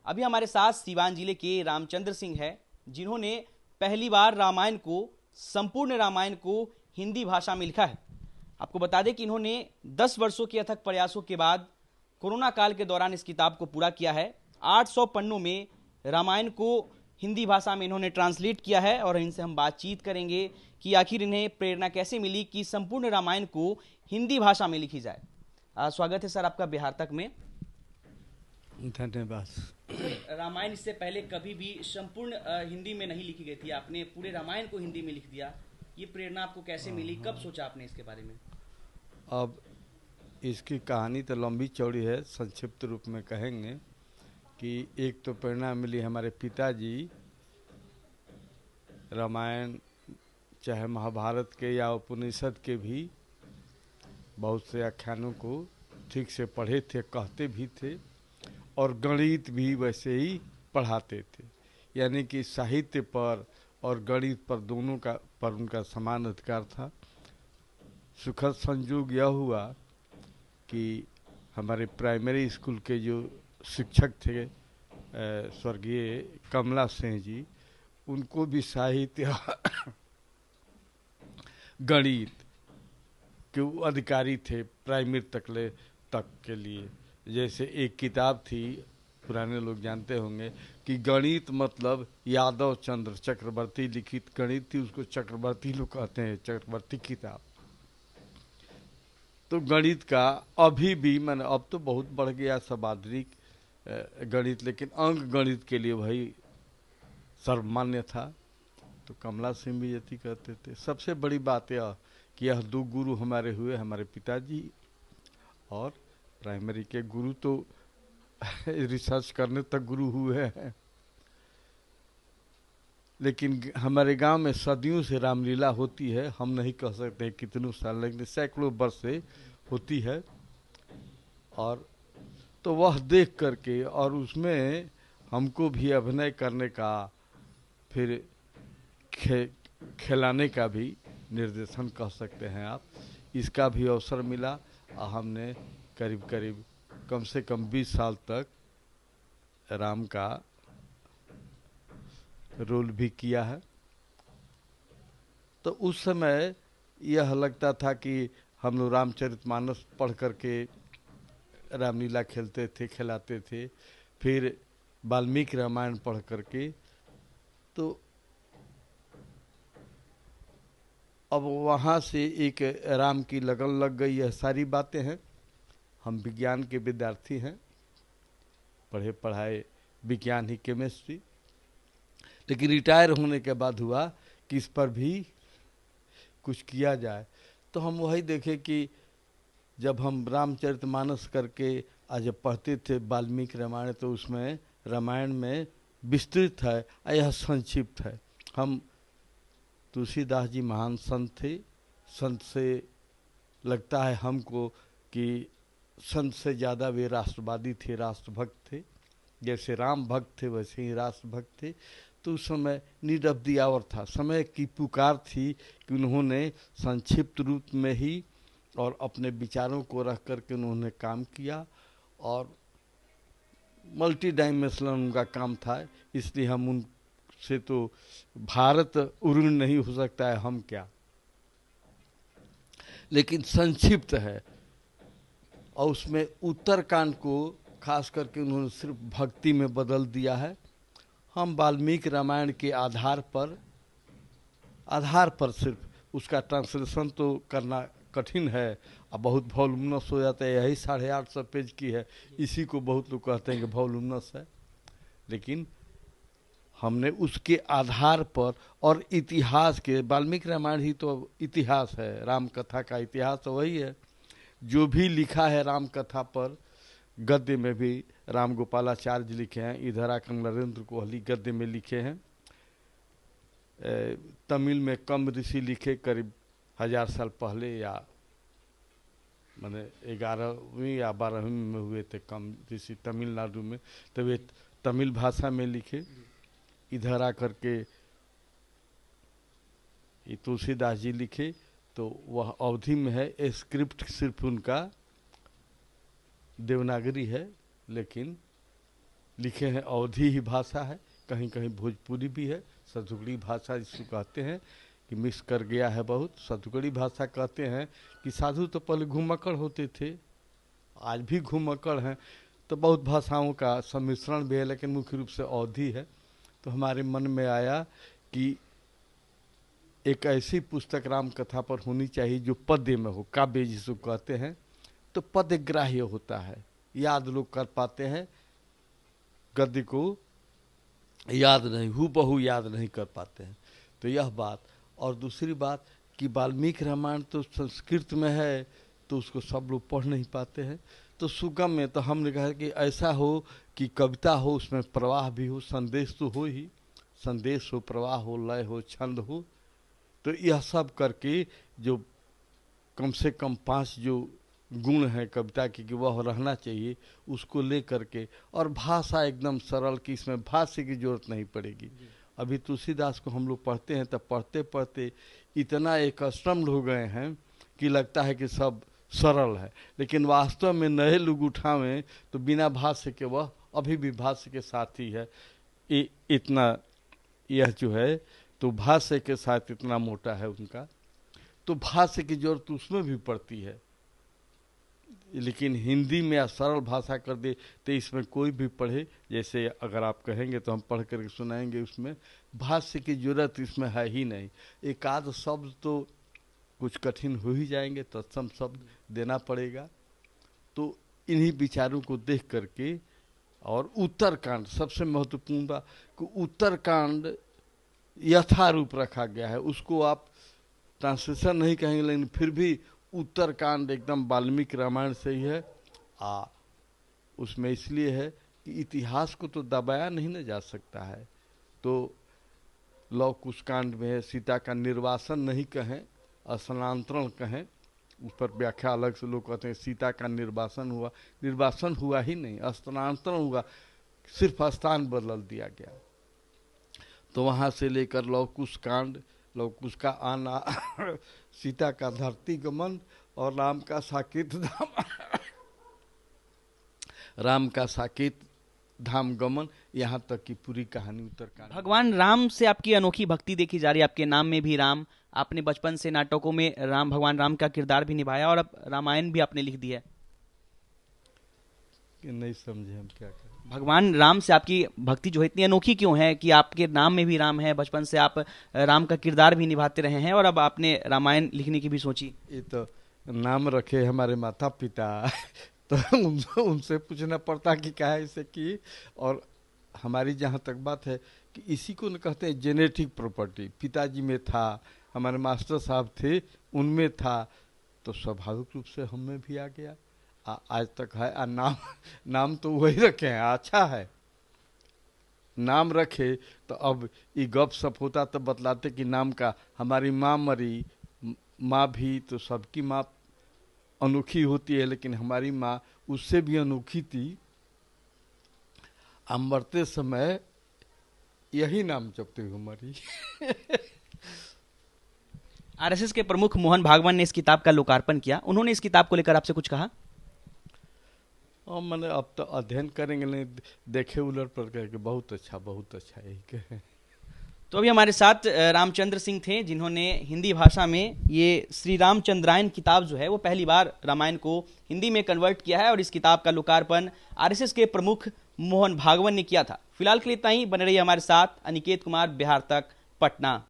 अभी हमारे साथ सीवान जिले के रामचंद्र सिंह है, जिन्होंने पहली बार रामायण को, संपूर्ण रामायण को हिंदी भाषा में लिखा है। आपको बता दें कि इन्होंने 10 वर्षों के अथक प्रयासों के बाद कोरोना काल के दौरान इस किताब को पूरा किया है। 800 पन्नों में रामायण को हिंदी भाषा में इन्होंने ट्रांसलेट किया है और इनसे हम बातचीत करेंगे कि आखिर इन्हें प्रेरणा कैसे मिली कि संपूर्ण रामायण को हिंदी भाषा में लिखी जाए। स्वागत है सर आपका बिहार तक में। धन्यवाद। रामायण इससे पहले कभी भी संपूर्ण हिंदी में नहीं लिखी गई थी, आपने पूरे रामायण को हिंदी में लिख दिया। ये प्रेरणा आपको कैसे मिली, कब सोचा आपने इसके बारे में? अब इसकी कहानी तो लंबी चौड़ी है, संक्षिप्त रूप में कहेंगे कि एक तो प्रेरणा मिली हमारे पिताजी रामायण चाहे महाभारत के या उपनिषद के भी बहुत से आख्यानों को ठीक से पढ़े थे, कहते भी थे और गणित भी वैसे ही पढ़ाते थे। यानी कि साहित्य पर और गणित पर दोनों का पर उनका समान अधिकार था। सुखद संयोग यह हुआ कि हमारे प्राइमरी स्कूल के जो शिक्षक थे स्वर्गीय कमला सिंह जी, उनको भी साहित्य गणित के अधिकारी थे प्राइमरी तक के लिए। जैसे एक किताब थी, पुराने लोग जानते होंगे कि गणित मतलब यादव चंद्र चक्रवर्ती लिखित गणित थी, उसको चक्रवर्ती लोग कहते हैं, चक्रवर्ती किताब। तो गणित का अभी भी मैंने, अब तो बहुत बढ़ गया सबाद्रिक गणित, लेकिन अंक गणित के लिए वही सर्वमान्य था। तो कमला सिंह भी यही कहते थे। सबसे बड़ी बात यह कि यह दो गुरु हमारे हुए, हमारे पिताजी और प्राइमरी के गुरु तो रिसर्च करने तक गुरु हुए हैं। लेकिन हमारे गांव में सदियों से रामलीला होती है, हम नहीं कह सकते कितनों साल, लेकिन सैकड़ों वर्ष से होती है। और तो वह देख करके और उसमें हमको भी अभिनय करने का, फिर खिलाने का भी, निर्देशन कह सकते हैं आप, इसका भी अवसर मिला और हमने करीब करीब कम से कम 20 साल तक राम का रोल भी किया है। तो उस समय यह लगता था कि हम लोग रामचरितमानस पढ़ करके रामलीला खेलते थे, खिलाते थे, फिर वाल्मीकि रामायण पढ़ करके। तो अब वहाँ से एक राम की लगन लग गई। यह सारी बातें हैं। हम विज्ञान के विद्यार्थी हैं, पढ़े पढ़ाए विज्ञान ही, केमिस्ट्री, लेकिन रिटायर होने के बाद हुआ कि इस पर भी कुछ किया जाए। तो हम वही देखे कि जब हम रामचरितमानस करके आज पढ़ते थे वाल्मीकि रामायण, तो उसमें रामायण में विस्तृत है, यह संक्षिप्त है। हम तुलसीदास जी महान संत थे, संत से लगता है हमको कि संत से ज़्यादा वे राष्ट्रवादी थे, राष्ट्रभक्त थे। जैसे राम भक्त थे वैसे ही राष्ट्रभक्त थे। तो उस समय नीड ऑफ द आवर था, समय की पुकार थी कि उन्होंने संक्षिप्त रूप में ही और अपने विचारों को रख करके उन्होंने काम किया और मल्टी डायमेंशनल उनका काम था। इसलिए हम उनसे तो भारत उऋण नहीं हो सकता है, हम क्या, लेकिन संक्षिप्त है। और उसमें उत्तरकांड को खास करके उन्होंने सिर्फ भक्ति में बदल दिया है। हम वाल्मीकि रामायण के आधार पर सिर्फ उसका ट्रांसलेशन तो करना कठिन है और बहुत वॉल्यूमनस हो जाता है। यही 850 पेज की है, इसी को बहुत लोग कहते हैं कि वॉल्यूमनस है। लेकिन हमने उसके आधार पर और इतिहास के, वाल्मीकि रामायण ही तो इतिहास है, राम कथा का इतिहास तो वही है। जो भी लिखा है राम कथा पर, गद्य में भी राम गोपालाचार्य जी लिखे हैं, इधर आकर नरेंद्र कोहली गद्य में लिखे हैं। तमिल में कम ऋषि लिखे करीब 1000 साल पहले, या मैंने 11वीं या 12वीं में हुए थे कम ऋषि तमिलनाडु में, तो वे तमिल भाषा में लिखे। इधर आकर के तुलसीदास जी लिखे, तो वह अवधि में है। स्क्रिप्ट सिर्फ उनका देवनागरी है, लेकिन लिखे हैं अवधी ही भाषा है, कहीं कहीं भोजपुरी भी है, सतुगड़ी भाषा जिसको कहते हैं कि मिक्स कर गया है बहुत। सतुगड़ी भाषा कहते हैं कि साधु तो पहले घुमक्कड़ होते थे, आज भी घुमक्कड़ हैं, तो बहुत भाषाओं का सम्मिश्रण भी है, लेकिन मुख्य रूप से अवधी है। तो हमारे मन में आया कि एक ऐसी पुस्तक राम कथा पर होनी चाहिए जो पद्य में हो, काव्य जिसको कहते हैं, तो पद्य ग्राह्य होता है, याद लोग कर पाते हैं, गद्य को याद नहीं, हूबहू याद नहीं कर पाते हैं। तो यह बात, और दूसरी बात कि वाल्मीकि रामायण तो संस्कृत में है, तो उसको सब लोग पढ़ नहीं पाते हैं, तो सुगम में तो हमने कहा कि ऐसा हो कि कविता हो, उसमें प्रवाह भी हो, संदेश तो हो ही, संदेश हो, प्रवाह हो, लय हो, छंद हो, तो यह सब करके जो कम से कम 5 जो गुण हैं कविता की कि वह रहना चाहिए, उसको ले करके, और भाषा एकदम सरल कि इसमें भाष्य की जरूरत नहीं पड़ेगी। अभी तुलसीदास को हम लोग पढ़ते हैं, तब पढ़ते पढ़ते इतना एक अष्टम हो गए हैं कि लगता है कि सब सरल है, लेकिन वास्तव में नए लोग उठावें तो बिना भाष्य के वह अभी भी भाष्य के साथ ही है। इतना यह जो है तो भाष्य के साथ इतना मोटा है उनका, तो भाष्य की जरूरत उसमें भी पड़ती है। लेकिन हिंदी में या सरल भाषा कर दे तो इसमें कोई भी पढ़े, जैसे अगर आप कहेंगे तो हम पढ़ करके सुनाएंगे, उसमें भाष्य की जरूरत इसमें है ही नहीं। एक आध शब्द तो कुछ कठिन हो ही जाएंगे, तत्सम शब्द देना पड़ेगा। तो इन्हीं विचारों को देख करके, और उत्तरकांड सबसे महत्वपूर्ण बात कि उत्तरकांड यथारूप रखा गया है, उसको आप ट्रांसलेशन नहीं कहेंगे, लेकिन फिर भी उत्तरकांड एकदम वाल्मीकि रामायण से ही है। उसमें इसलिए है कि इतिहास को तो दबाया नहीं ना जा सकता है। तो लव कुश कांड में है, सीता का निर्वासन नहीं कहें, स्थानांतरण कहें, उस पर व्याख्या अलग से लोग कहते हैं सीता का निर्वासन हुआ, निर्वासन हुआ ही नहीं, स्थानांतरण हुआ, सिर्फ स्थान बदल दिया गया। तो वहाँ से लेकर लव कुश कांड, लव कुश का आना, सीता का धरती गमन और राम का साकेत धाम राम का साकेत धाम गमन, यहाँ तक की पूरी कहानी उत्तरकांड। भगवान राम से आपकी अनोखी भक्ति देखी जा रही है, आपके नाम में भी राम, आपने बचपन से नाटकों में राम, भगवान राम का किरदार भी निभाया, और अब रामायण भी आपने लिख दिया। नहीं समझे हम क्या करें। भगवान राम से आपकी भक्ति जो है इतनी अनोखी क्यों है कि आपके नाम में भी राम है, बचपन से आप राम का किरदार भी निभाते रहे हैं, और अब आपने रामायण लिखने की भी सोची? ये तो नाम रखे हमारे माता पिता तो उनसे पूछना पड़ता कि क्या है इसे की। और हमारी जहाँ तक बात है कि इसी को न कहते हैं जेनेटिक प्रॉपर्टी, पिताजी में था, हमारे मास्टर साहब थे उनमें था, तो स्वाभाविक रूप से हम में भी आ गया, आज तक है। नाम तो वही रखे हैं, अच्छा है नाम रखे। तो अब ये गप सप होता तो बतलाते कि नाम का, हमारी माँ मरी, माँ भी तो सबकी माँ अनोखी होती है, लेकिन हमारी माँ उससे भी अनोखी थी। मरते समय यही नाम जपते हुए मरी। आरएसएस के प्रमुख मोहन भागवत ने इस किताब का लोकार्पण किया, उन्होंने इस किताब को लेकर आपसे कुछ कहा? और मैंने अब तो अध्ययन करेंगे, नहीं देखे उलट पर करके बहुत अच्छा यही कहे। तो अभी हमारे साथ रामचंद्र सिंह थे, जिन्होंने हिंदी भाषा में ये श्री रामचंद्रायन किताब जो है वो पहली बार रामायण को हिंदी में कन्वर्ट किया है, और इस किताब का लोकार्पण आरएसएस के प्रमुख मोहन भागवत ने किया था। फिलहाल के लिए इतना ही, बने रहिए हमारे साथ। अनिकेत कुमार, बिहार तक, पटना।